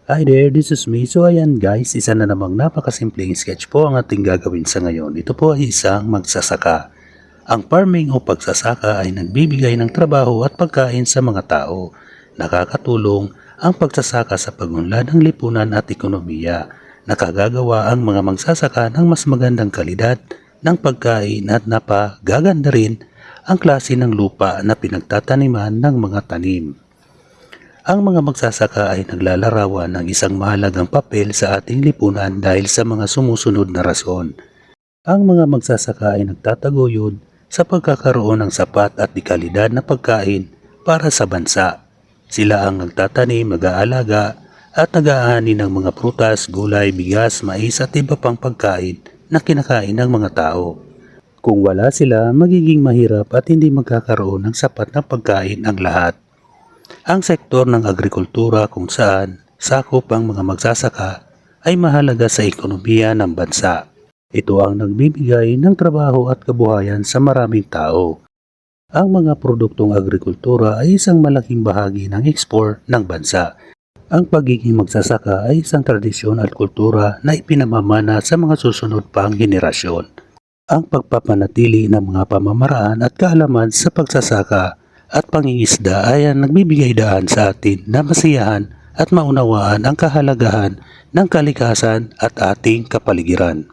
Hi there, this is me. So ayan guys, isa na namang napakasimpleng sketch po ang ating gagawin sa ngayon. Ito po ay isang magsasaka. Ang farming o pagsasaka ay nagbibigay ng trabaho at pagkain sa mga tao. Nakakatulong ang pagsasaka sa pagunlad ng lipunan at ekonomiya. Nakagagawa ang mga magsasaka ng mas magandang kalidad ng pagkain at napagaganda rin ang klase ng lupa na pinagtataniman ng mga tanim. Ang mga magsasaka ay naglalarawan ng isang mahalagang papel sa ating lipunan dahil sa mga sumusunod na rason. Ang mga magsasaka ay nagtataguyod sa pagkakaroon ng sapat at dekalidad na pagkain para sa bansa. Sila ang nagtatanim, nag-aalaga at nag-aani ng mga prutas, gulay, bigas, mais at iba pang pagkain na kinakain ng mga tao. Kung wala sila, magiging mahirap at hindi magkakaroon ng sapat na pagkain ang lahat. Ang sektor ng agrikultura kung saan sakop ang mga magsasaka ay mahalaga sa ekonomiya ng bansa. Ito ang nagbibigay ng trabaho at kabuhayan sa maraming tao. Ang mga produktong agrikultura ay isang malaking bahagi ng export ng bansa. Ang pagiging magsasaka ay isang tradisyon at kultura na ipinamamana sa mga susunod pang henerasyon. Ang pagpapanatili ng mga pamamaraan at kaalaman sa pagsasaka at pangingisda ay ang nagbibigay daan sa atin na masiyahan at maunawaan ang kahalagahan ng kalikasan at ating kapaligiran.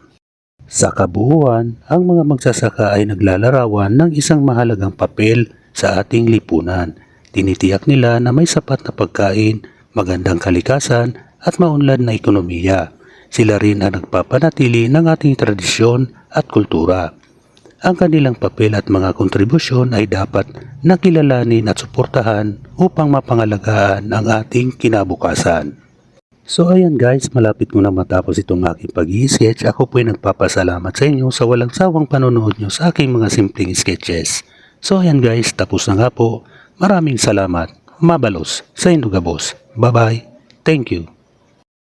Sa kabuuan, ang mga magsasaka ay naglalarawan ng isang mahalagang papel sa ating lipunan. Tinitiyak nila na may sapat na pagkain, magandang kalikasan at maunlad na ekonomiya. Sila rin ang nagpapanatili ng ating tradisyon at kultura. Ang kanilang papel at mga kontribusyon ay dapat nakilalanin at suportahan upang mapangalagaan ang ating kinabukasan. So ayan guys, malapit ko na matapos itong aking pag-i-sketch. Ako po ay nagpapasalamat sa inyo sa walang sawang panonood nyo sa aking mga simpleng sketches. So ayan guys, tapos na nga po. Maraming salamat. Mabalos sa Indugabos. Bye bye. Thank you.